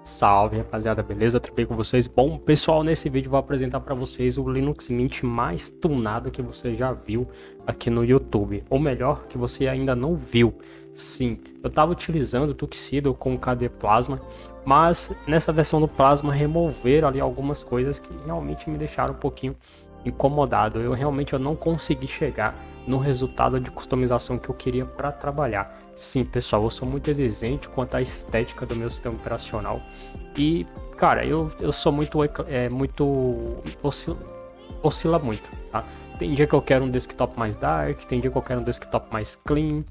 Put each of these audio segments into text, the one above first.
Salve rapaziada, beleza? Tudo bem com vocês? Bom, pessoal, nesse vídeo eu vou apresentar para vocês o Linux Mint mais tunado que você já viu aqui no YouTube. Ou melhor, que você ainda não viu. Sim, eu estava utilizando o Tuxedo com o KDE Plasma, mas nessa versão do Plasma removeram ali algumas coisas que realmente me deixaram um pouquinho incomodado. Eu não consegui chegar no resultado de customização que eu queria para trabalhar. Sim, pessoal, eu sou muito exigente quanto à estética do meu sistema operacional e, cara, eu sou oscila muito, tá? Tem dia que eu quero um desktop mais dark, tem dia que eu quero um desktop mais clean,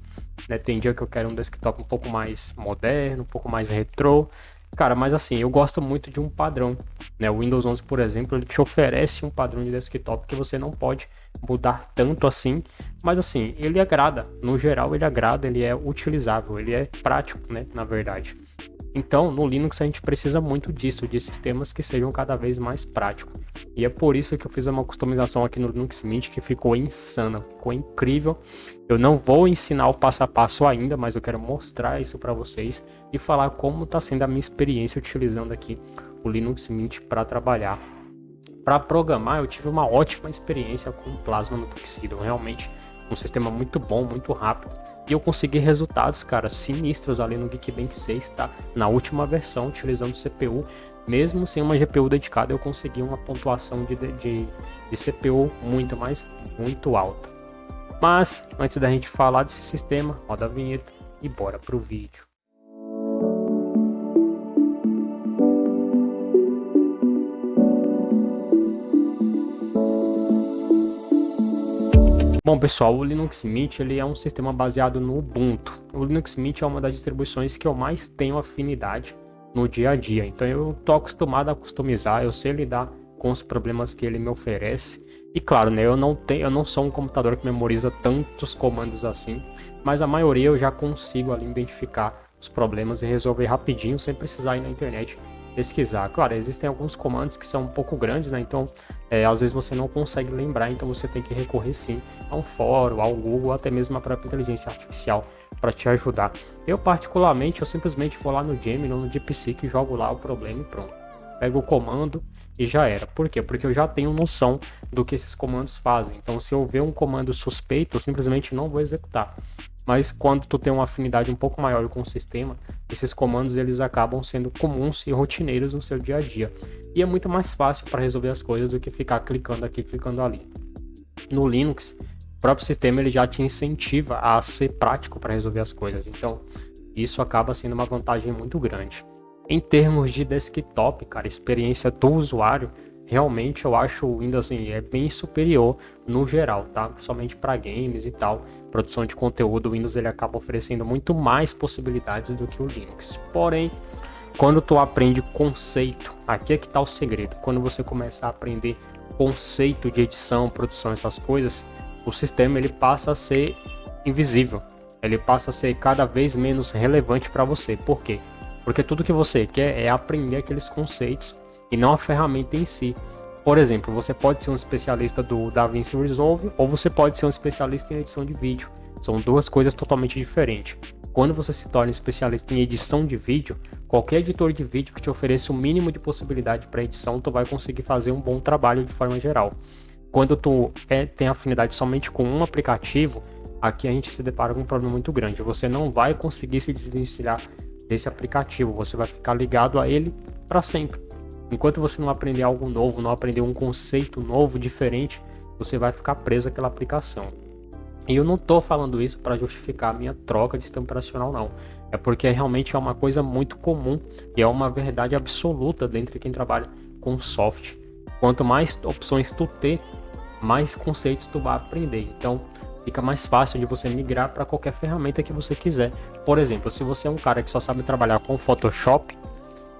né? Tem dia que eu quero um desktop um pouco mais moderno, um pouco mais retrô. Cara, mas assim, eu gosto muito de um padrão, né? O Windows 11, por exemplo, ele te oferece um padrão de desktop que você não pode mudar tanto assim, mas assim, ele agrada, no geral ele agrada, ele é utilizável, ele é prático, né, na verdade. Então, no Linux a gente precisa muito disso, de sistemas que sejam cada vez mais práticos. E é por isso que eu fiz uma customização aqui no Linux Mint que ficou insana, ficou incrível. Eu não vou ensinar o passo a passo ainda, mas eu quero mostrar isso para vocês e falar como está sendo a minha experiência utilizando aqui o Linux Mint para trabalhar. Para programar, eu tive uma ótima experiência com o Plasma no Tuxedo, realmente um sistema muito bom, muito rápido. E eu consegui resultados, cara, sinistros ali no Geekbench 6, tá? Na última versão, utilizando CPU, mesmo sem uma GPU dedicada, eu consegui uma pontuação de CPU muito alta. Mas, antes da gente falar desse sistema, roda a vinheta e bora pro vídeo. Bom, pessoal, o Linux Mint ele é um sistema baseado no Ubuntu. O Linux Mint é uma das distribuições que eu mais tenho afinidade no dia a dia. Então eu tô acostumado a customizar, eu sei lidar com os problemas que ele me oferece. E claro, né, eu não sou um computador que memoriza tantos comandos assim, mas a maioria eu já consigo ali identificar os problemas e resolver rapidinho sem precisar ir na internet pesquisar. Claro, existem alguns comandos que são um pouco grandes, né? Então, às vezes você não consegue lembrar, então você tem que recorrer sim a um fórum, ao Google, até mesmo a própria inteligência artificial para te ajudar. Eu simplesmente vou lá no Gemini ou no DeepSeek, jogo lá o problema e pronto. Pego o comando e já era. Por quê? Porque eu já tenho noção do que esses comandos fazem. Então, se eu ver um comando suspeito, eu simplesmente não vou executar. Mas quando tu tem uma afinidade um pouco maior com o sistema, esses comandos eles acabam sendo comuns e rotineiros no seu dia a dia. E é muito mais fácil para resolver as coisas do que ficar clicando aqui, clicando ali. No Linux, o próprio sistema ele já te incentiva a ser prático para resolver as coisas. Então, isso acaba sendo uma vantagem muito grande. Em termos de desktop, cara, experiência do usuário, realmente eu acho o Windows assim, é bem superior no geral, tá? Principalmente para games e tal, produção de conteúdo, o Windows ele acaba oferecendo muito mais possibilidades do que o Linux. Porém, quando tu aprende conceito, aqui é que tá o segredo. Quando você começa a aprender conceito de edição, produção, essas coisas, o sistema ele passa a ser invisível. Ele passa a ser cada vez menos relevante para você. Por quê? Porque tudo que você quer é aprender aqueles conceitos e não a ferramenta em si. Por exemplo, você pode ser um especialista do DaVinci Resolve ou você pode ser um especialista em edição de vídeo. São duas coisas totalmente diferentes. Quando você se torna especialista em edição de vídeo, qualquer editor de vídeo que te ofereça o mínimo de possibilidade para edição, tu vai conseguir fazer um bom trabalho de forma geral. Quando tu tem afinidade somente com um aplicativo, aqui a gente se depara com um problema muito grande. Você não vai conseguir se desvencilhar desse aplicativo, você vai ficar ligado a ele para sempre. Enquanto você não aprender algo novo, não aprender um conceito novo, diferente, você vai ficar preso àquela aplicação. E eu não estou falando isso para justificar a minha troca de sistema operacional, não. É porque realmente é uma coisa muito comum e é uma verdade absoluta dentro de quem trabalha com software. Quanto mais opções tu ter, mais conceitos tu vai aprender. Então, fica mais fácil de você migrar para qualquer ferramenta que você quiser. Por exemplo, se você é um cara que só sabe trabalhar com Photoshop,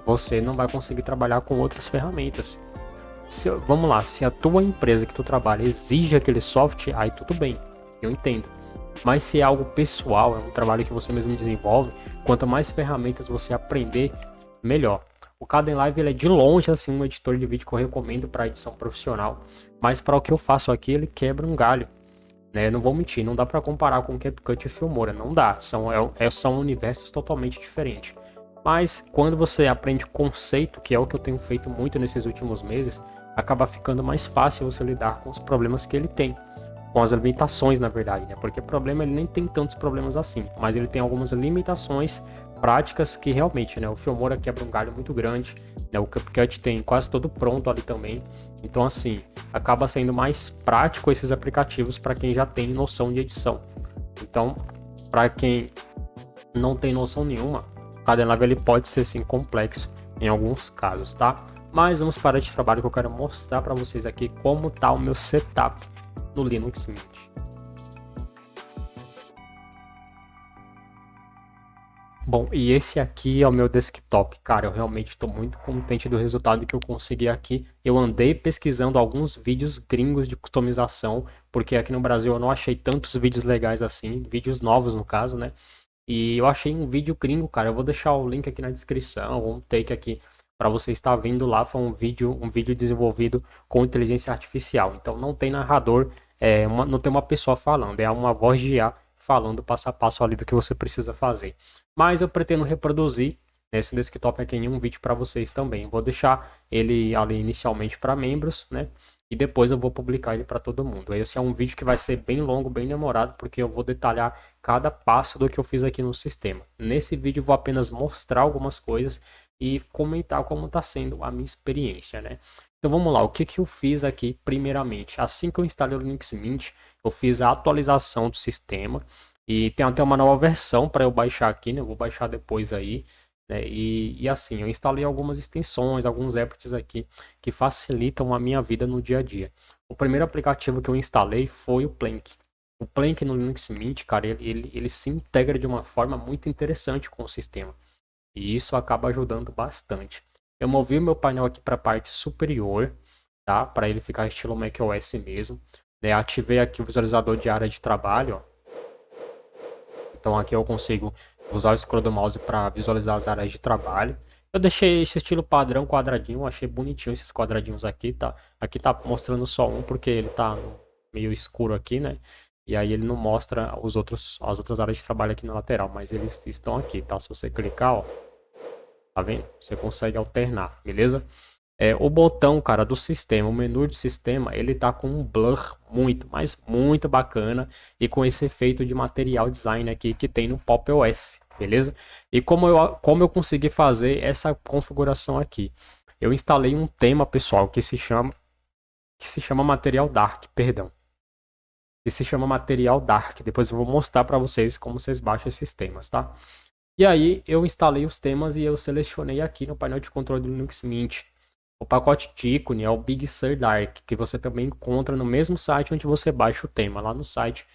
você não vai conseguir trabalhar com outras ferramentas. Vamos lá, se a tua empresa que tu trabalha exige aquele software, aí tudo bem, eu entendo. Mas se é algo pessoal, é um trabalho que você mesmo desenvolve, quanto mais ferramentas você aprender, melhor. O Kdenlive ele é de longe assim, um editor de vídeo que eu recomendo para edição profissional, mas para o que eu faço aqui ele quebra um galho. Né? Não vou mentir, não dá para comparar com o CapCut e Filmora, não dá, são universos totalmente diferentes. Mas quando você aprende conceito, que é o que eu tenho feito muito nesses últimos meses, acaba ficando mais fácil você lidar com os problemas que ele tem, com as limitações, na verdade, né? Porque problema ele nem tem tantos problemas assim, mas ele tem algumas limitações práticas que realmente, né? O Filmora quebra um galho muito grande, né? O CapCut tem quase todo pronto ali também. Então, assim, acaba sendo mais prático esses aplicativos para quem já tem noção de edição. Então, para quem não tem noção nenhuma, o Kdenlive ele pode ser sim complexo em alguns casos, tá? Mas vamos para de trabalho que eu quero mostrar para vocês aqui como tá o meu setup no Linux Mint. Bom, e esse aqui é o meu desktop, cara, eu realmente estou muito contente do resultado que eu consegui aqui. Eu andei pesquisando alguns vídeos gringos de customização, porque aqui no Brasil eu não achei tantos vídeos legais assim, vídeos novos no caso, né? E eu achei um vídeo gringo, cara, eu vou deixar o link aqui na descrição, um take aqui para você estar vendo lá, foi um vídeo desenvolvido com inteligência artificial. Então não tem narrador, não tem uma pessoa falando, é uma voz de IA falando passo a passo ali do que você precisa fazer. Mas eu pretendo reproduzir esse desktop aqui em um vídeo para vocês também. Vou deixar ele ali inicialmente para membros, né? E depois eu vou publicar ele para todo mundo. Esse é um vídeo que vai ser bem longo, bem demorado, porque eu vou detalhar cada passo do que eu fiz aqui no sistema. Nesse vídeo eu vou apenas mostrar algumas coisas e comentar como está sendo a minha experiência, né? Então vamos lá, o que eu fiz aqui primeiramente? Assim que eu instalei o Linux Mint, eu fiz a atualização do sistema e tem até uma nova versão para eu baixar aqui, né? Eu vou baixar depois aí, né? E assim, eu instalei algumas extensões, alguns apps aqui que facilitam a minha vida no dia a dia. O primeiro aplicativo que eu instalei foi o Plank. O Plank no Linux Mint, cara, ele se integra de uma forma muito interessante com o sistema. E isso acaba ajudando bastante. Eu movi o meu painel aqui para a parte superior, tá? Para ele ficar estilo macOS mesmo. Né? Ativei aqui o visualizador de área de trabalho, ó. Então aqui eu consigo usar o scroll do mouse para visualizar as áreas de trabalho. Eu deixei esse estilo padrão quadradinho, achei bonitinho esses quadradinhos aqui, tá? Aqui tá mostrando só um porque ele tá meio escuro aqui, né? E aí ele não mostra as outras áreas de trabalho aqui na lateral, mas eles estão aqui, tá? Se você clicar, ó, tá vendo? Você consegue alternar, beleza? O botão, cara, do sistema, o menu de sistema, ele tá com um blur muito, mas muito bacana e com esse efeito de material design aqui que tem no Pop! OS, beleza? E como eu consegui fazer essa configuração aqui? Eu instalei um tema, pessoal, que se chama Material Dark, perdão. Que se chama Material Dark. Depois eu vou mostrar para vocês como vocês baixam esses temas, tá? E aí eu instalei os temas e eu selecionei aqui no painel de controle do Linux Mint o pacote de ícone, é o Big Sur Dark, que você também encontra no mesmo site onde você baixa o tema, lá no site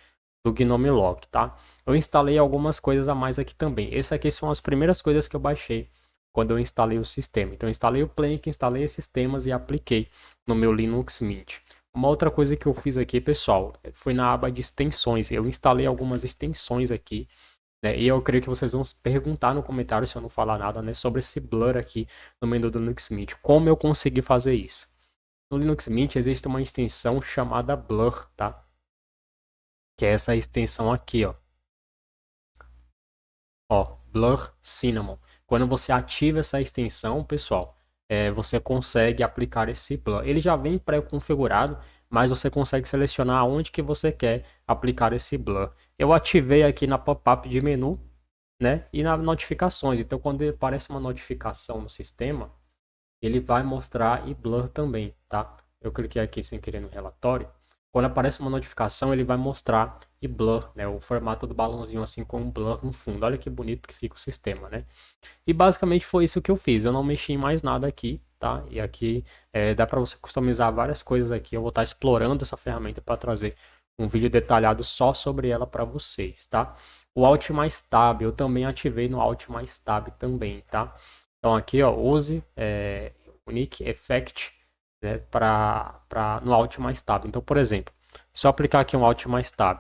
do Gnome Log, tá? Eu instalei algumas coisas a mais aqui também. Essas aqui são as primeiras coisas que eu baixei quando eu instalei o sistema. Então eu instalei o Plank, instalei esses temas e apliquei no meu Linux Mint. Uma outra coisa que eu fiz aqui, pessoal, foi na aba de extensões. Eu instalei algumas extensões aqui, né? E eu creio que vocês vão perguntar no comentário, se eu não falar nada, né, sobre esse blur aqui no menu do Linux Mint. Como eu consegui fazer isso? No Linux Mint existe uma extensão chamada Blur, tá? Que é essa extensão aqui, ó. Ó, Blur Cinnamon. Quando você ativa essa extensão, pessoal, você consegue aplicar esse blur. Ele já vem pré-configurado, mas você consegue selecionar onde que você quer aplicar esse blur. Eu ativei aqui na pop-up de menu, né? E nas notificações. Então, quando aparece uma notificação no sistema, ele vai mostrar e blur também, tá? Eu cliquei aqui sem querer no relatório. Quando aparece uma notificação, ele vai mostrar e blur, né? O formato do balãozinho assim com um blur no fundo. Olha que bonito que fica o sistema, né? E basicamente foi isso que eu fiz. Eu não mexi em mais nada aqui, tá? E aqui dá para você customizar várias coisas aqui. Eu vou estar explorando essa ferramenta para trazer um vídeo detalhado só sobre ela para vocês, tá? O Alt mais Tab, eu também ativei no Alt mais Tab também, tá? Então aqui, ó, use Unique Effect, né, no Alt mais Tab. Então, por exemplo, se eu aplicar aqui um Alt mais Tab,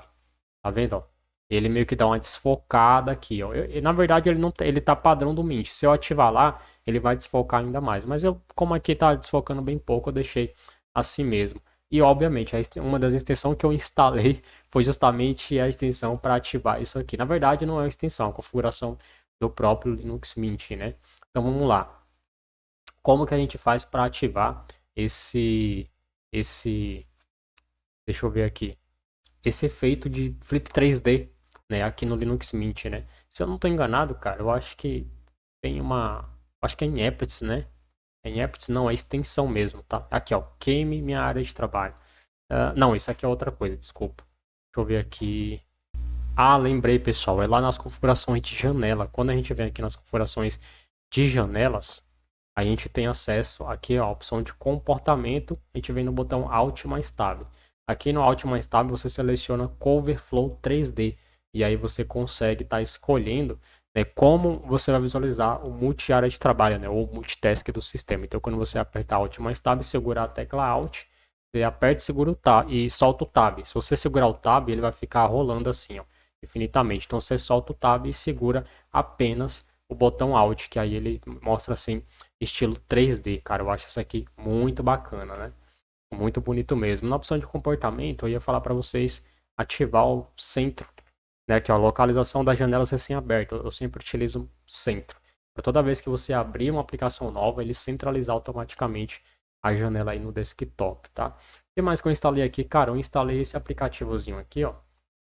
tá vendo, ó? Ele meio que dá uma desfocada aqui, ó. Na verdade, ele tá padrão do Mint. Se eu ativar lá, ele vai desfocar ainda mais. Mas como aqui tá desfocando bem pouco, eu deixei assim mesmo. E obviamente, uma das extensões que eu instalei foi justamente a extensão para ativar isso aqui. Na verdade, não é uma extensão, é uma configuração do próprio Linux Mint, né? Então vamos lá. Como que a gente faz para ativar esse, deixa eu ver aqui, esse efeito de Flip 3D, né, aqui no Linux Mint, né? Se eu não estou enganado, cara, eu acho que tem uma, acho que é em Aperts, né? É em Aperts não, é extensão mesmo, tá? Aqui, ó, queime minha área de trabalho. Não, isso aqui é outra coisa, desculpa. Deixa eu ver aqui. Ah, lembrei, pessoal, é lá nas configurações de janela. Quando a gente vem aqui nas configurações de janelas, a gente tem acesso aqui ó, a opção de comportamento. A gente vem no botão Alt mais Tab. Aqui no Alt mais Tab você seleciona Cover Flow 3D. E aí você consegue estar escolhendo, né, como você vai visualizar o multi-área de trabalho, né, ou multitask do sistema. Então quando você apertar Alt mais Tab, segurar a tecla Alt, você aperta e segura o Tab e solta o Tab. Se você segurar o Tab, ele vai ficar rolando assim, ó, infinitamente. Então você solta o Tab e segura apenas o botão Alt, que aí ele mostra assim, estilo 3D, cara. Eu acho isso aqui muito bacana, né? Muito bonito mesmo. Na opção de comportamento, eu ia falar para vocês ativar o centro, né? Que é a localização das janelas recém-abertas. Eu sempre utilizo centro. Para toda vez que você abrir uma aplicação nova, ele centralizar automaticamente a janela aí no desktop, tá? O que mais que eu instalei aqui? Cara, eu instalei esse aplicativozinho aqui, ó,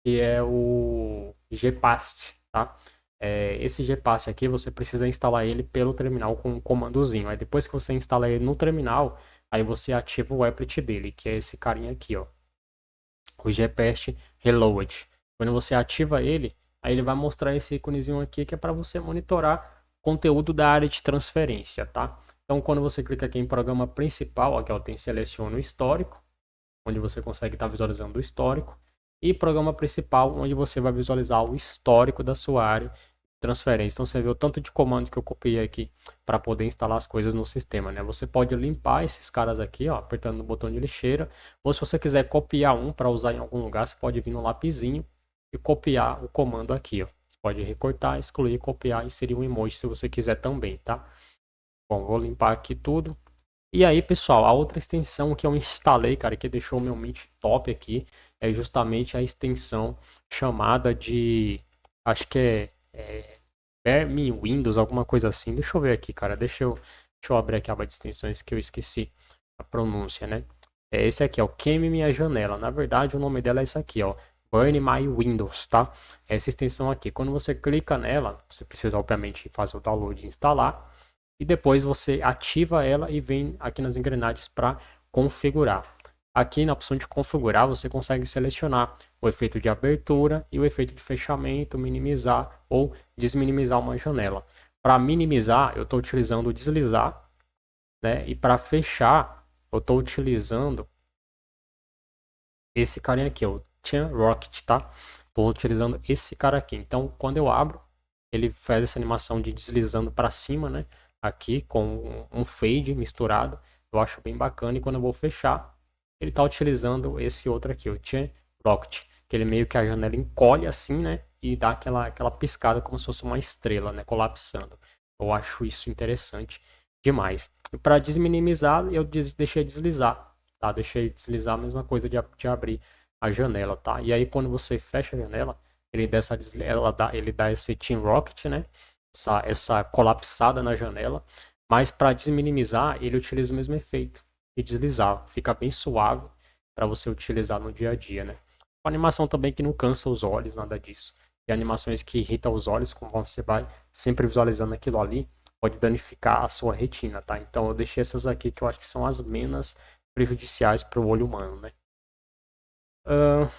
que é o GPast, tá? Esse GPast aqui você precisa instalar ele pelo terminal com um comandozinho. Aí depois que você instala ele no terminal, aí você ativa o applet dele, que é esse carinha aqui, ó, o GPast Reload. Quando você ativa ele, aí ele vai mostrar esse íconezinho aqui que é para você monitorar conteúdo da área de transferência, tá? Então quando você clica aqui em programa principal, aqui ó, tem seleciona o histórico, onde você consegue estar visualizando o histórico, e programa principal, onde você vai visualizar o histórico da sua área de transferência. Então você vê o tanto de comando que eu copiei aqui para poder instalar as coisas no sistema, né? Você pode limpar esses caras aqui, ó, apertando no botão de lixeira, ou se você quiser copiar um para usar em algum lugar, você pode vir no lapisinho e copiar o comando aqui, ó. Você pode recortar, excluir, copiar e inserir um emoji se você quiser também, tá? Bom, vou limpar aqui tudo. E aí, pessoal, a outra extensão que eu instalei, cara, que deixou o meu Mint top aqui, é justamente a extensão chamada de, acho que Verme Windows, alguma coisa assim. Deixa eu ver aqui, cara, deixa eu abrir aqui a aba de extensões que eu esqueci a pronúncia, né? É esse aqui, ó, Queime Minha Janela. Na verdade, o nome dela é esse aqui, ó, Burn My Windows, tá? Essa extensão aqui, quando você clica nela, você precisa, obviamente, fazer o download e instalar e depois você ativa ela e vem aqui nas engrenagens para configurar. Aqui na opção de configurar, você consegue selecionar o efeito de abertura e o efeito de fechamento, minimizar ou desminimizar uma janela. Para minimizar, eu estou utilizando o deslizar, né? E para fechar, eu estou utilizando esse carinha aqui, o Chan Rocket, tá? Estou utilizando esse cara aqui. Então, quando eu abro, ele faz essa animação de deslizando para cima, né? Aqui com um fade misturado. Eu acho bem bacana. E quando eu vou fechar, ele está utilizando esse outro aqui, o Chain Rocket, que ele meio que a janela encolhe assim, né? E dá aquela piscada como se fosse uma estrela, né? Colapsando. Eu acho isso interessante demais. E para desminimizar, eu deixei deslizar, tá? Deixei deslizar a mesma coisa de abrir a janela, tá? E aí quando você fecha a janela, ele dá esse Team Rocket, né? Essa colapsada na janela, mas para desminimizar, ele utiliza o mesmo efeito de deslizar, fica bem suave para você utilizar no dia a dia, né? Uma animação também que não cansa os olhos, nada disso. E animações que irritam os olhos, como você vai sempre visualizando aquilo ali, pode danificar a sua retina, tá? Então eu deixei essas aqui que eu acho que são as menos prejudiciais para o olho humano, né? Uh,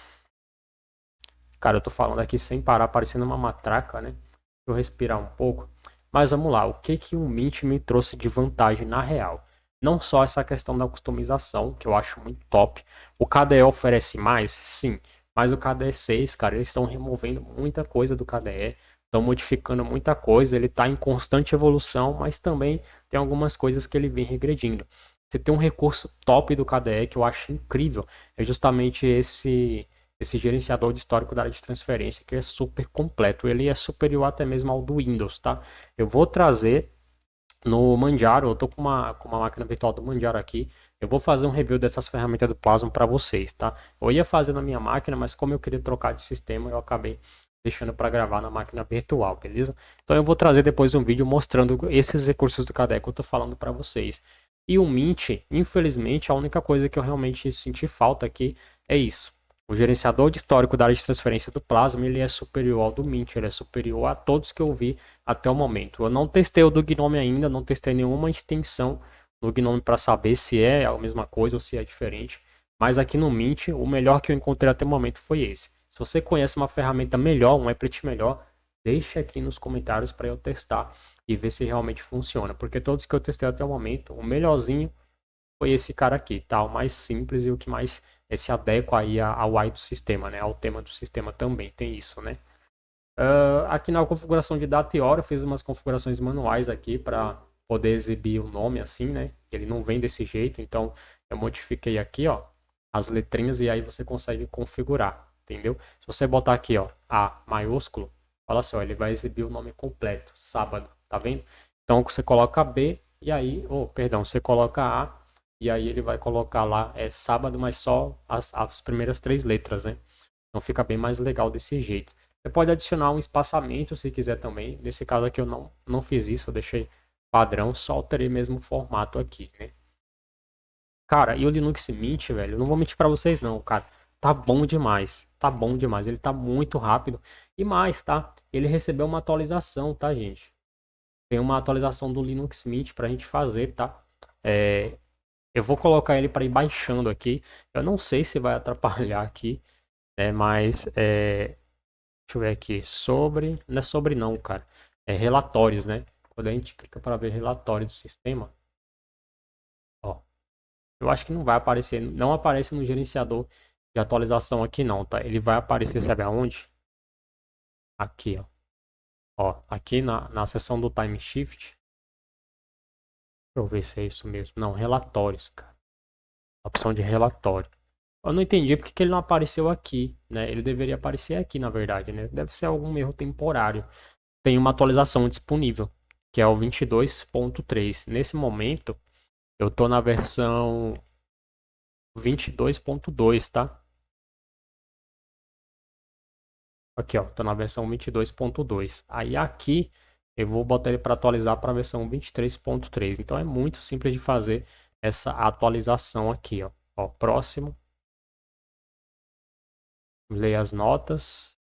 Cara, eu tô falando aqui sem parar, parecendo uma matraca, né? Deixa eu respirar um pouco. Mas vamos lá, o que que o Mint me trouxe de vantagem na real? Não só essa questão da customização, que eu acho muito top. O KDE oferece mais? Sim. Mas o KDE 6, cara, eles estão removendo muita coisa do KDE, estão modificando muita coisa, ele está em constante evolução, mas também tem algumas coisas que ele vem regredindo. Você tem um recurso top do KDE que eu acho incrível, é justamente esse gerenciador de histórico da área de transferência, que é super completo. Ele é superior até mesmo ao do Windows, tá? Eu vou trazer no Manjaro, eu tô com uma máquina virtual do Manjaro aqui. Eu vou fazer um review dessas ferramentas do Plasma para vocês, tá? Eu ia fazer na minha máquina, mas como eu queria trocar de sistema, eu acabei deixando para gravar na máquina virtual, beleza? Então eu vou trazer depois um vídeo mostrando esses recursos do KDE que eu tô falando para vocês. E o Mint, infelizmente, a única coisa que eu realmente senti falta aqui é isso. O gerenciador de histórico da área de transferência do Plasma, ele é superior ao do Mint, ele é superior a todos que eu vi até o momento. Eu não testei o do Gnome ainda, não testei nenhuma extensão no Gnome para saber se é a mesma coisa ou se é diferente. Mas aqui no Mint, o melhor que eu encontrei até o momento foi esse. Se você conhece uma ferramenta melhor, um applet melhor, deixa aqui nos comentários para eu testar e ver se realmente funciona. Porque todos que eu testei até o momento, o melhorzinho foi esse cara aqui, tá? O mais simples e o que mais se adequa aí ao UI do sistema, né? Ao tema do sistema também, tem isso, né? Aqui na configuração de data e hora, eu fiz umas configurações manuais aqui para poder exibir o nome assim, né? Ele não vem desse jeito, então eu modifiquei aqui, ó, as letrinhas e aí você consegue configurar, entendeu? Se você botar aqui, ó, A maiúsculo, fala assim, ó, ele vai exibir o nome completo, sábado, tá vendo? Então você coloca B e aí, perdão, você coloca A e aí ele vai colocar lá sábado, mas só as primeiras 3 letras, né? Então fica bem mais legal desse jeito. Você pode adicionar um espaçamento se quiser também. Nesse caso aqui eu não fiz isso, eu deixei padrão, só alterei mesmo o formato aqui, né? Cara, e o Linux Mint, velho, eu não vou mentir pra vocês não, cara. Tá bom demais, tá bom demais. Ele tá muito rápido. E mais, tá? Ele recebeu uma atualização, tá, gente? Tem uma atualização do Linux Mint pra gente fazer, tá? Eu vou colocar ele para ir baixando aqui. Eu não sei se vai atrapalhar aqui, né? Mas deixa eu ver aqui. Sobre. Não é sobre não, cara. É relatórios, né? Quando a gente clica para ver relatório do sistema, ó. Eu acho que não vai aparecer. Não aparece no gerenciador de atualização aqui não, tá? Ele vai aparecer, sabe aonde? Aqui, ó. Ó, aqui na seção do Time Shift. Deixa eu ver se é isso mesmo. Não, relatórios, cara. Opção de relatório. Eu não entendi porque que ele não apareceu aqui, né? Ele deveria aparecer aqui, na verdade, né? Deve ser algum erro temporário. Tem uma atualização disponível, que é o 22.3. Nesse momento, eu tô na versão 22.2, tá? Aqui, ó, tô na versão 22.2. Aí aqui eu vou botar ele para atualizar para a versão 23.3. Então é muito simples de fazer essa atualização aqui, ó. Ó, próximo. Leia as notas.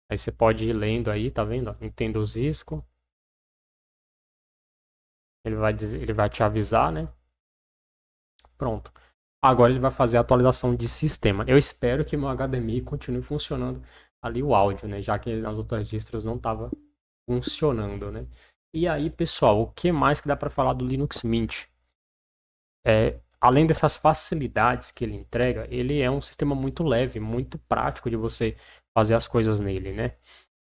Aí você pode ir lendo aí, tá vendo? Entenda os riscos. Ele vai te avisar, né? Pronto. Agora ele vai fazer a atualização de sistema. Eu espero que meu HDMI continue funcionando ali o áudio, né? Já que nas outras distros não estava funcionando, né? E aí, pessoal, o que mais que dá para falar do Linux Mint? Além dessas facilidades que ele entrega, ele é um sistema muito leve, muito prático de você fazer as coisas nele, né?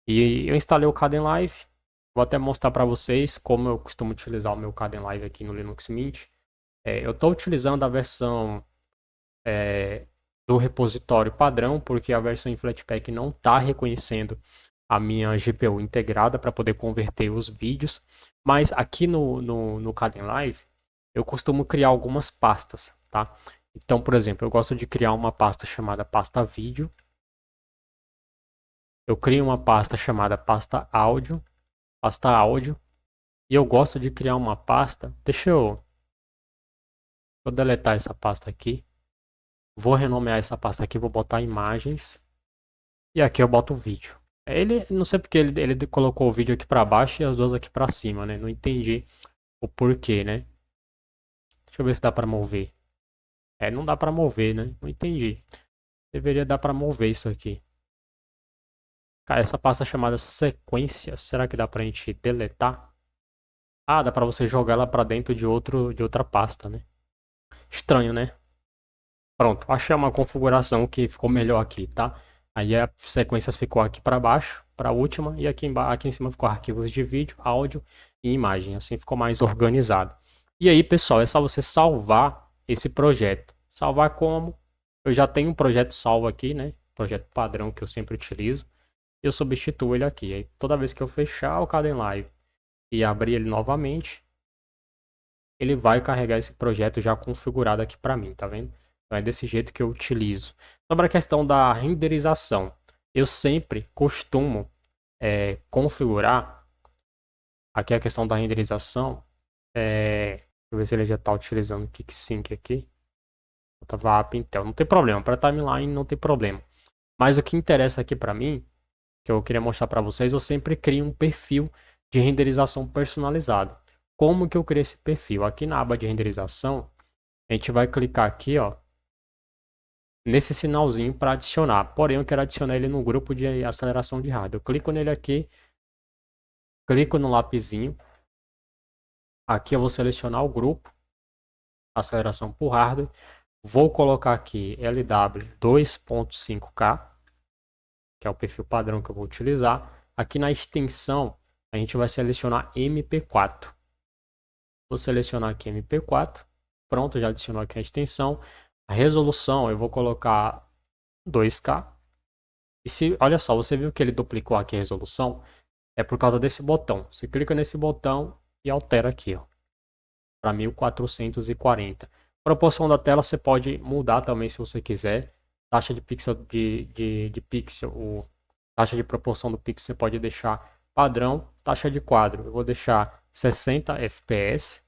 E eu instalei o Kdenlive. Vou até mostrar para vocês como eu costumo utilizar o meu Kdenlive aqui no Linux Mint. Eu estou utilizando a versão do repositório padrão, porque a versão em Flatpak não está reconhecendo a minha GPU integrada para poder converter os vídeos. Mas aqui no Kdenlive, eu costumo criar algumas pastas, tá? Então, por exemplo, eu gosto de criar uma pasta chamada pasta vídeo. Eu crio uma pasta chamada pasta áudio. E eu gosto de criar uma pasta. Vou deletar essa pasta aqui. Vou renomear essa pasta aqui, vou botar imagens. E aqui eu boto o vídeo. Ele, não sei porque ele colocou o vídeo aqui para baixo e as duas aqui para cima, né? Não entendi o porquê, né? Deixa eu ver se dá para mover. Não dá para mover, né? Não entendi. Deveria dar para mover isso aqui. Cara, essa pasta chamada sequência, será que dá pra gente deletar? Ah, dá pra você jogar ela pra dentro de outra pasta, né? Estranho, né? Pronto, achei uma configuração que ficou melhor aqui, tá? Aí a sequências ficou aqui para baixo, para a última, e aqui em cima ficou arquivos de vídeo, áudio e imagem. Assim ficou mais organizado. E aí, pessoal, é só você salvar esse projeto. Salvar como? Eu já tenho um projeto salvo aqui, né? Projeto padrão que eu sempre utilizo. Eu substituo ele aqui. Aí, toda vez que eu fechar o Kdenlive e abrir ele novamente, ele vai carregar esse projeto já configurado aqui para mim, tá vendo? Então é desse jeito que eu utilizo. Sobre a questão da renderização, eu sempre costumo configurar aqui a questão da renderização. Deixa eu ver se ele já está utilizando o KickSync aqui. Eu tava app Intel, não tem problema. Para timeline não tem problema. Mas o que interessa aqui para mim, que eu queria mostrar para vocês, eu sempre crio um perfil de renderização personalizado. Como que eu crio esse perfil? Aqui na aba de renderização, a gente vai clicar aqui, ó, nesse sinalzinho para adicionar. Porém, eu quero adicionar ele no grupo de aceleração de hardware. Eu clico nele aqui, clico no lapisinho. Aqui eu vou selecionar o grupo, aceleração por hardware. Vou colocar aqui LW 2.5K, que é o perfil padrão que eu vou utilizar. Aqui na extensão, a gente vai selecionar MP4. Vou selecionar aqui MP4. Pronto, já adicionou aqui a extensão. A resolução eu vou colocar 2K. E se, olha só, você viu que ele duplicou aqui a resolução? É por causa desse botão. Você clica nesse botão e altera aqui, ó, para 1440. Proporção da tela você pode mudar também se você quiser. Taxa de pixel de pixel, taxa de proporção do pixel você pode deixar padrão. Taxa de quadro eu vou deixar 60 fps.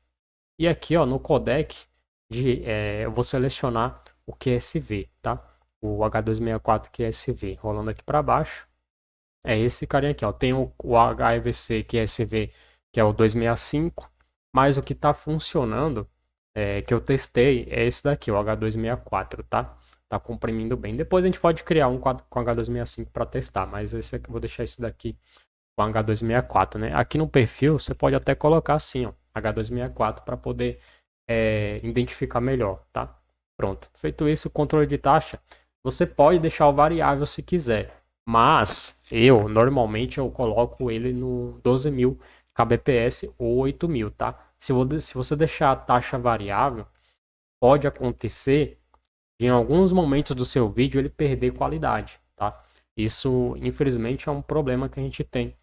E aqui, ó, no codec eu vou selecionar o QSV, tá? O H264 QSV, rolando aqui para baixo. É esse carinha aqui, ó. Tem o HEVC QSV, que é o 265, mas o que está funcionando, que eu testei, é esse daqui, o H264, tá? Tá comprimindo bem. Depois a gente pode criar um com H265 para testar, mas esse aqui, eu vou deixar esse daqui com H264, né? Aqui no perfil você pode até colocar assim, ó, H264 para poder identificar melhor, tá? Pronto. Feito isso, controle de taxa, você pode deixar o variável se quiser, mas eu normalmente eu coloco ele no 12.000 kbps ou 8.000, tá? Se você deixar a taxa variável, pode acontecer de em alguns momentos do seu vídeo ele perder qualidade, tá? Isso, infelizmente, é um problema que a gente tem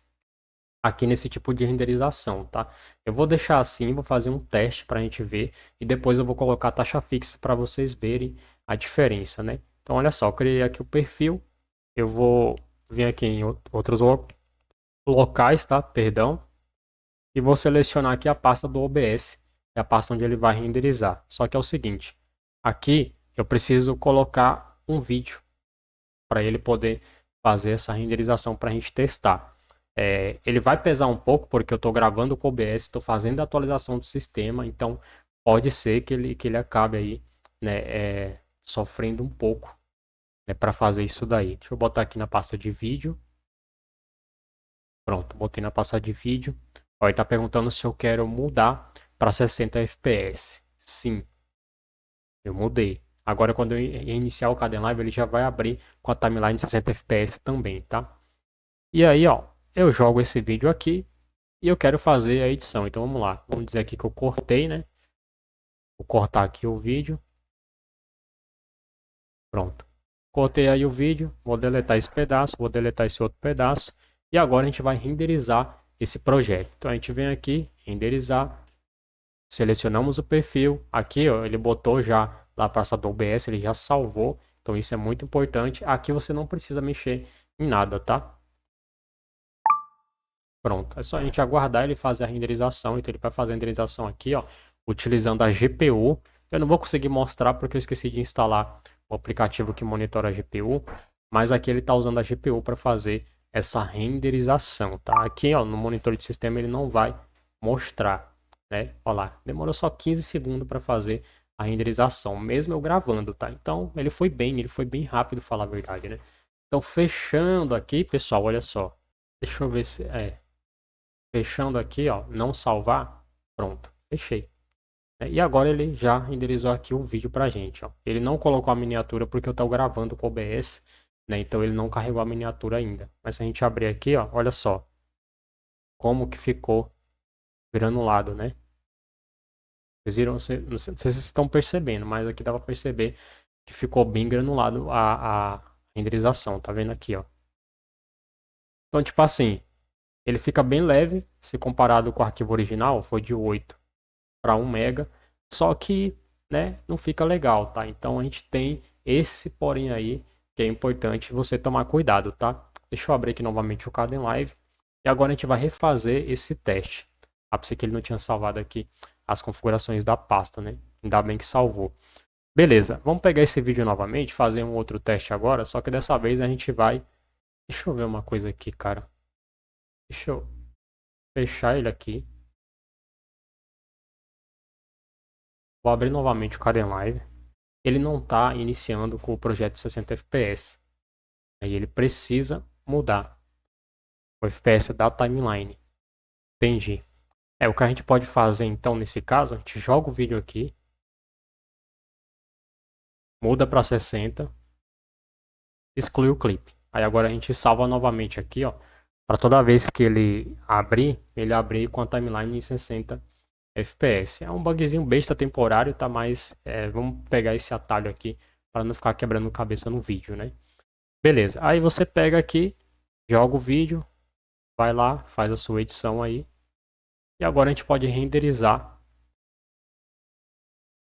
aqui nesse tipo de renderização, tá? Eu vou deixar assim, vou fazer um teste para a gente ver e depois eu vou colocar a taxa fixa para vocês verem a diferença, né? Então, olha só, eu criei aqui o perfil, eu vou vir aqui em outros locais, tá? Perdão, e vou selecionar aqui a pasta do OBS, é a pasta onde ele vai renderizar. Só que é o seguinte, aqui eu preciso colocar um vídeo para ele poder fazer essa renderização para a gente testar. Ele vai pesar um pouco porque eu estou gravando com o OBS, estou fazendo a atualização do sistema, então pode ser que ele acabe aí, né, sofrendo um pouco, né, para fazer isso daí. Deixa eu botar aqui na pasta de vídeo. Pronto, botei na pasta de vídeo. Ó, ele está perguntando se eu quero mudar para 60 fps. Sim, eu mudei. Agora, quando eu iniciar o Kdenlive, ele já vai abrir com a timeline de 60 fps também, tá? E aí, ó, eu jogo esse vídeo aqui e eu quero fazer a edição. Então vamos lá. Vamos dizer aqui que eu cortei, né? Vou cortar aqui o vídeo. Pronto. Cortei aí o vídeo. Vou deletar esse pedaço. Vou deletar esse outro pedaço. E agora a gente vai renderizar esse projeto. Então a gente vem aqui, renderizar. Selecionamos o perfil. Aqui, ó, ele botou já lá para essa do OBS, ele já salvou. Então isso é muito importante. Aqui você não precisa mexer em nada, tá? Pronto, é só a gente aguardar ele fazer a renderização. Então ele vai fazer a renderização aqui, ó, utilizando a GPU. Eu não vou conseguir mostrar porque eu esqueci de instalar o aplicativo que monitora a GPU, mas aqui ele está usando a GPU para fazer essa renderização, tá? Aqui, ó, no monitor de sistema ele não vai mostrar, né? Olha lá, demorou só 15 segundos para fazer a renderização, mesmo eu gravando, tá? Então ele foi bem rápido, falar a verdade, né? Então fechando aqui, pessoal, olha só. Deixa eu ver se fechando aqui, ó, não salvar. Pronto, fechei. E agora ele já renderizou aqui o vídeo pra gente, ó. Ele não colocou a miniatura porque eu tô gravando com o OBS, né? Então ele não carregou a miniatura ainda. Mas se a gente abrir aqui, ó, olha só como que ficou granulado, né? Vocês viram, não sei se vocês estão percebendo, mas aqui dá pra perceber que ficou bem granulado a renderização, tá vendo aqui, ó. Então, tipo assim, ele fica bem leve, se comparado com o arquivo original, foi de 8 para 1 mega. Só que né, não fica legal, tá? Então a gente tem esse porém aí que é importante você tomar cuidado, tá? Deixa eu abrir aqui novamente o Kdenlive e agora a gente vai refazer esse teste. Ah, pensei que ele não tinha salvado aqui as configurações da pasta, né? Ainda bem que salvou. Beleza, vamos pegar esse vídeo novamente, fazer um outro teste agora, só que dessa vez a gente vai... Deixa eu ver uma coisa aqui, cara. Deixa eu fechar ele aqui. Vou abrir novamente o Kdenlive. Ele não está iniciando com o projeto 60 FPS. Aí ele precisa mudar o FPS da timeline. Entendi. O que a gente pode fazer então nesse caso, a gente joga o vídeo aqui, muda para 60, exclui o clipe. Aí agora a gente salva novamente aqui, ó, para toda vez que ele abrir com a timeline em 60 FPS. É um bugzinho besta temporário, tá? Mas vamos pegar esse atalho aqui para não ficar quebrando cabeça no vídeo, né? Beleza. Aí você pega aqui, joga o vídeo, vai lá, faz a sua edição aí. E agora a gente pode renderizar.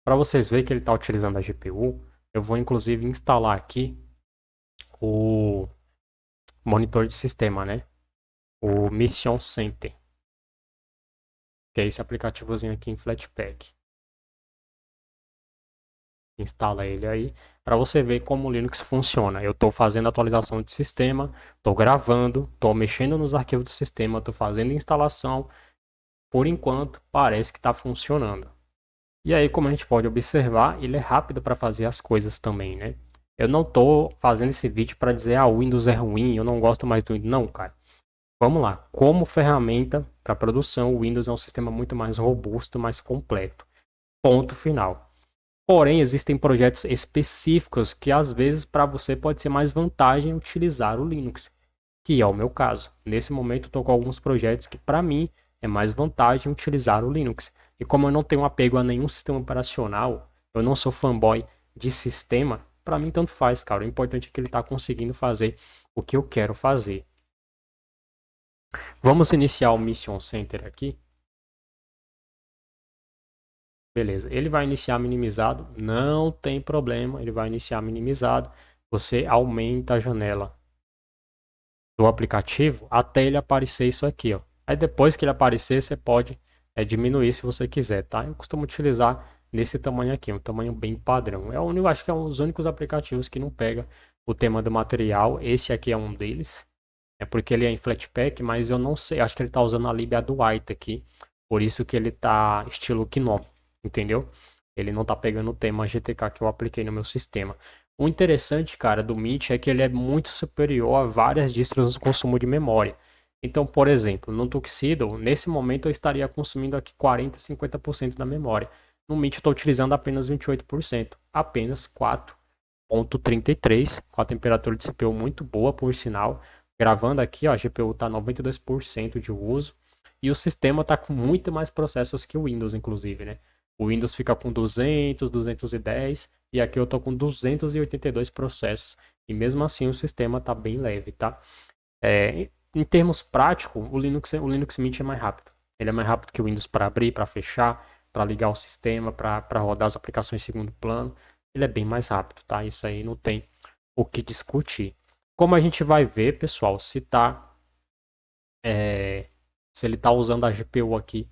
Para vocês verem que ele está utilizando a GPU, eu vou inclusive instalar aqui o monitor de sistema, né? O Mission Center, que é esse aplicativozinho aqui em Flatpak. Instala ele aí para você ver como o Linux funciona. Eu estou fazendo atualização de sistema, estou gravando, estou mexendo nos arquivos do sistema, estou fazendo instalação. Por enquanto, parece que está funcionando. E aí, como a gente pode observar, ele é rápido para fazer as coisas também, né? Eu não estou fazendo esse vídeo para dizer, o Windows é ruim, eu não gosto mais do Windows. Não, cara. Vamos lá. Como ferramenta para produção, o Windows é um sistema muito mais robusto, mais completo. Ponto final. Porém, existem projetos específicos que às vezes para você pode ser mais vantagem utilizar o Linux, que é o meu caso. Nesse momento, estou com alguns projetos que para mim é mais vantagem utilizar o Linux. E como eu não tenho apego a nenhum sistema operacional, eu não sou fanboy de sistema, para mim tanto faz, cara. O importante é que ele está conseguindo fazer o que eu quero fazer. Vamos iniciar o Mission Center aqui. Beleza, ele vai iniciar minimizado, não tem problema, ele vai iniciar minimizado. Você aumenta a janela do aplicativo até ele aparecer isso aqui, ó. Aí depois que ele aparecer, você pode diminuir se você quiser, tá? Eu costumo utilizar nesse tamanho aqui, um tamanho bem padrão. É o único, acho que é um dos únicos aplicativos que não pega o tema do material. Esse aqui é um deles, é porque ele é em Flatpak, mas eu não sei, acho que ele tá usando a lib White aqui, por isso que ele tá estilo GNOME, entendeu? Ele não tá pegando o tema GTK que eu apliquei no meu sistema. O interessante, cara, do Mint é que ele é muito superior a várias distros no consumo de memória. Então, por exemplo, no Tuxedo, nesse momento eu estaria consumindo aqui 40, 50% da memória. No Mint eu estou utilizando apenas 28%, apenas 4,33, com a temperatura de CPU muito boa, por sinal. Gravando aqui, ó, a GPU está 92% de uso e o sistema está com muito mais processos que o Windows, inclusive, né? O Windows fica com 200, 210 e aqui eu tô com 282 processos. E mesmo assim o sistema tá bem leve, tá? Em termos práticos, o Linux Mint é mais rápido. Ele é mais rápido que o Windows para abrir, para fechar, para ligar o sistema, para rodar as aplicações em segundo plano. Ele é bem mais rápido, tá? Isso aí não tem o que discutir. Como a gente vai ver, pessoal, se ele tá usando a GPU aqui,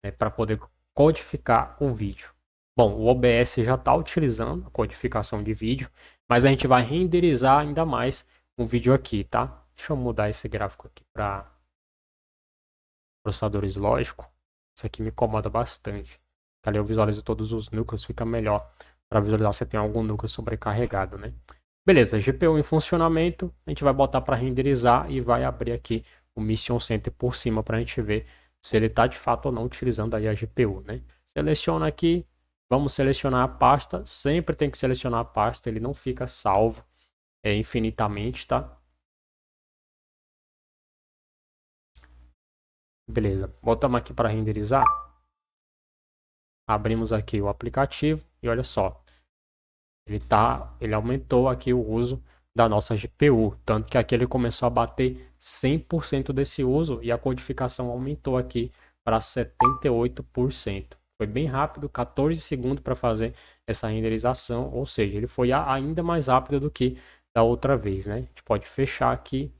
né, para poder codificar o vídeo. Bom, o OBS já está utilizando a codificação de vídeo, mas a gente vai renderizar ainda mais um vídeo aqui, tá? Deixa eu mudar esse gráfico aqui para processadores lógicos. Isso aqui me incomoda bastante. Ali eu visualizo todos os núcleos, fica melhor para visualizar se tem algum núcleo sobrecarregado, né? Beleza, GPU em funcionamento, a gente vai botar para renderizar e vai abrir aqui o Mission Center por cima para a gente ver se ele está de fato ou não utilizando aí a GPU, né? Seleciona aqui, vamos selecionar a pasta, sempre tem que selecionar a pasta, ele não fica salvo infinitamente, tá? Beleza, botamos aqui para renderizar, abrimos aqui o aplicativo e olha só, ele aumentou aqui o uso da nossa GPU, tanto que aqui ele começou a bater 100% desse uso e a codificação aumentou aqui para 78%. Foi bem rápido, 14 segundos para fazer essa renderização, ou seja, ele foi ainda mais rápido do que da outra vez, né? A gente pode fechar aqui,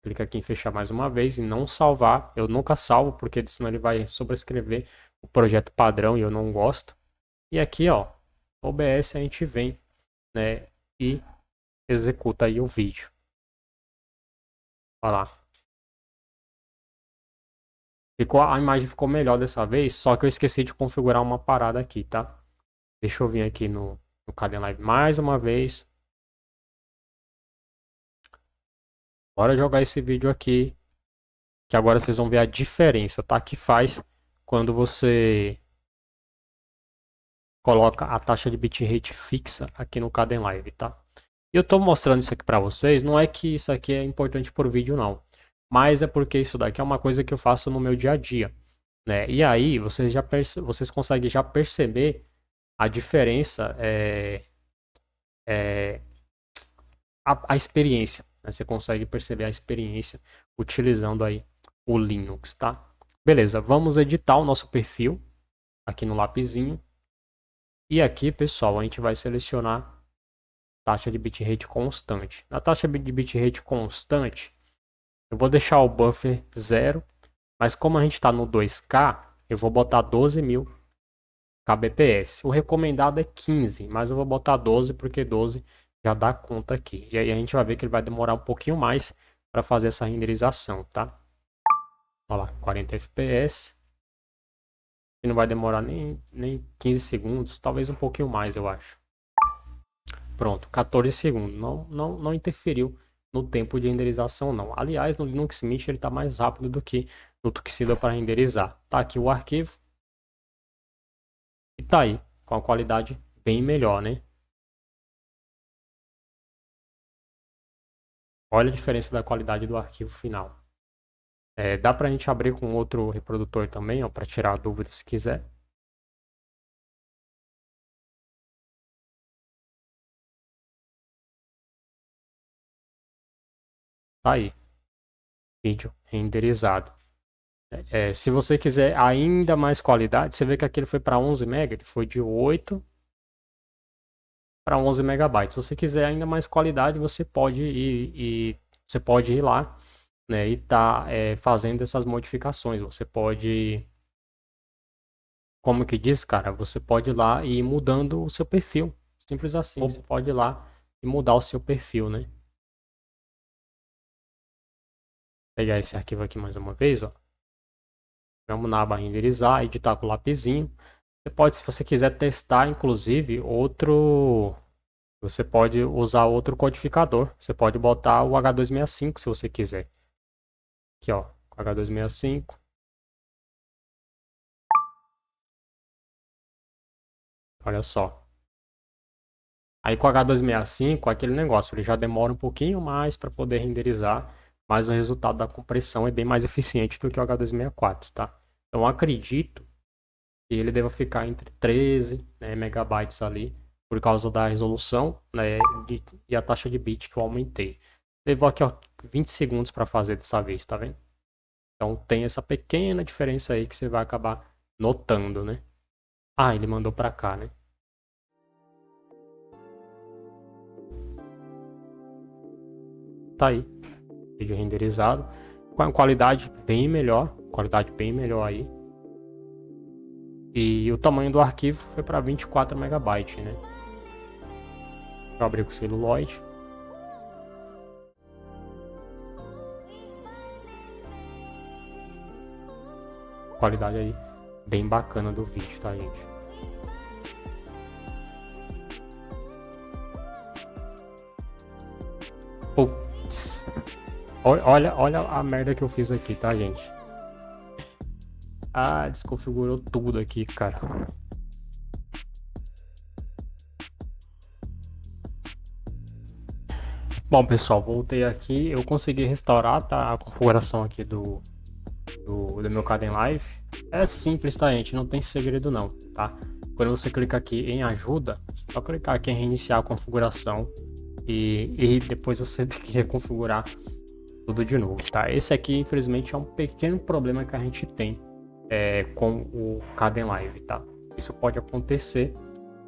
clica aqui em fechar mais uma vez e não salvar. Eu nunca salvo porque senão ele vai sobrescrever o projeto padrão e eu não gosto. E aqui, ó, OBS a gente vem, né, e executa aí o vídeo. Olha lá. A imagem ficou melhor dessa vez, só que eu esqueci de configurar uma parada aqui, tá? Deixa eu vir aqui no Kdenlive mais uma vez. Bora jogar esse vídeo aqui, que agora vocês vão ver a diferença, tá? Que faz quando você coloca a taxa de bitrate fixa aqui no Kdenlive, tá? E eu tô mostrando isso aqui para vocês, não é que isso aqui é importante por vídeo, não. Mas é porque isso daqui é uma coisa que eu faço no meu dia a dia, né? E aí vocês conseguem já perceber a diferença, a experiência, né? Você consegue perceber a experiência utilizando aí o Linux, tá? Beleza, vamos editar o nosso perfil aqui no lapisinho. E aqui, pessoal, a gente vai selecionar taxa de bitrate constante. Na taxa de bitrate constante, eu vou deixar o buffer 0, mas como a gente está no 2K, eu vou botar 12.000 kbps. O recomendado é 15, mas eu vou botar 12 porque 12 já dá conta aqui. E aí a gente vai ver que ele vai demorar um pouquinho mais para fazer essa renderização, tá? Olha lá, 40 fps. E não vai demorar nem 15 segundos, talvez um pouquinho mais, eu acho. Pronto, 14 segundos. Não interferiu no tempo de renderização, não. Aliás, no Linux Mint ele está mais rápido do que no Tuxedo para renderizar. Tá aqui o arquivo. E tá aí, com a qualidade bem melhor, né? Olha a diferença da qualidade do arquivo final. Dá pra gente abrir com outro reprodutor também, ó, para tirar a dúvida se quiser. Tá aí, vídeo renderizado. Se você quiser ainda mais qualidade, você vê que aquele foi para 11 MB, ele foi de 8 para 11 megabytes. Se você quiser ainda mais qualidade, você pode ir lá, né, e tá fazendo essas modificações. Você pode, como que diz, cara, você pode ir lá e ir mudando o seu perfil. Simples assim, você pode ir lá e mudar o seu perfil, né? Vou pegar esse arquivo aqui mais uma vez, ó. Vamos na aba renderizar, editar com o lapisinho. Você pode, se você quiser testar, inclusive, você pode usar outro codificador. Você pode botar o H265 se você quiser. Aqui, ó, H265. Olha só. Aí com o H265, aquele negócio, ele já demora um pouquinho mais para poder renderizar, mas o resultado da compressão é bem mais eficiente do que o H264, tá? Então acredito que ele deva ficar entre 13, né, megabytes ali, por causa da resolução, né, e a taxa de bit que eu aumentei. Levou aqui, ó, 20 segundos para fazer dessa vez, tá vendo? Então tem essa pequena diferença aí que você vai acabar notando, né? Ah, ele mandou para cá, né? Tá aí, vídeo renderizado, com a qualidade bem melhor aí. E o tamanho do arquivo foi para 24 megabytes, né? Eu abri com o celuloide. Qualidade aí bem bacana do vídeo, tá, gente? Putz. Olha a merda que eu fiz aqui, tá, gente? Ah, desconfigurou tudo aqui, cara. Bom, pessoal, voltei aqui. Eu consegui restaurar, tá, a configuração aqui do meu Kdenlive. É simples, tá, gente? Não tem segredo não, tá? Quando você clica aqui em ajuda, só clicar aqui em reiniciar a configuração e depois você tem que reconfigurar tudo de novo, tá? Esse aqui, infelizmente, é um pequeno problema que a gente tem com o Kdenlive, tá? Isso pode acontecer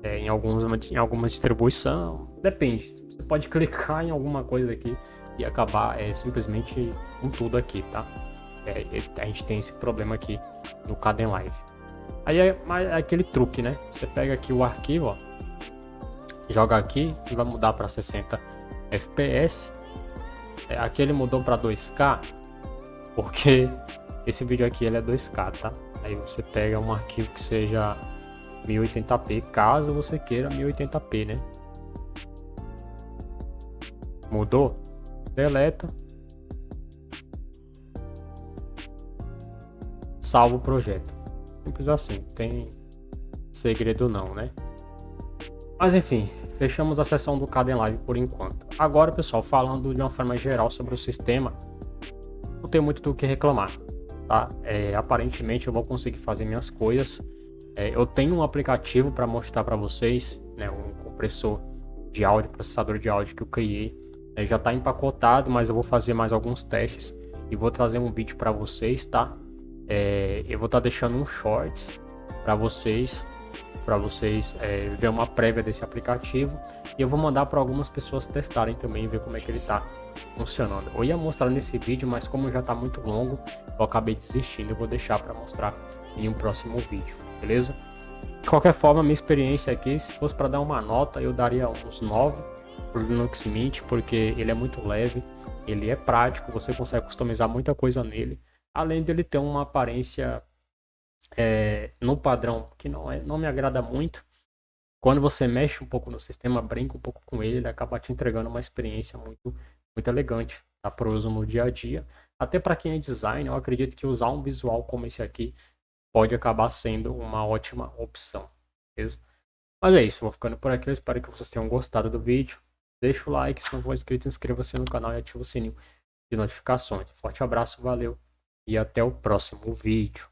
em alguma distribuição, depende. Você pode clicar em alguma coisa aqui e acabar simplesmente com tudo aqui, tá? A gente tem esse problema aqui no Kdenlive. Aí é aquele truque, né? Você pega aqui o arquivo, ó, joga aqui e vai mudar para 60 FPS. Aqui ele mudou para 2K, porque esse vídeo aqui ele é 2K, tá? Aí você pega um arquivo que seja 1080p, caso você queira 1080p, né? Mudou? Deleta. Salva o projeto. Simples assim, tem segredo não, né? Mas enfim, fechamos a sessão do Kdenlive por enquanto. Agora, pessoal, falando de uma forma geral sobre o sistema, não tem muito do que reclamar, tá? Aparentemente eu vou conseguir fazer minhas coisas. Eu tenho um aplicativo para mostrar para vocês, né? Um compressor de áudio, processador de áudio que eu criei. Já está empacotado, mas eu vou fazer mais alguns testes e vou trazer um vídeo para vocês, tá? Eu vou estar deixando um shorts para vocês ver uma prévia desse aplicativo, e eu vou mandar para algumas pessoas testarem também, ver como é que ele está funcionando. Eu ia mostrar nesse vídeo, mas como já está muito longo, eu acabei desistindo. Eu vou deixar para mostrar em um próximo vídeo, beleza? De qualquer forma, minha experiência aqui, se fosse para dar uma nota, eu daria uns 9 pro Linux Mint, porque ele é muito leve, ele é prático, você consegue customizar muita coisa nele, além dele ter uma aparência no padrão que não me agrada muito. Quando você mexe um pouco no sistema, brinca um pouco com ele acaba te entregando uma experiência muito, muito elegante, tá? Para uso no dia a dia. Até para quem é design, eu acredito que usar um visual como esse aqui pode acabar sendo uma ótima opção, beleza? Mas é isso, eu vou ficando por aqui. Eu espero que vocês tenham gostado do vídeo. Deixa o like, se não for inscrito, inscreva-se no canal e ative o sininho de notificações. Forte abraço, valeu e até o próximo vídeo.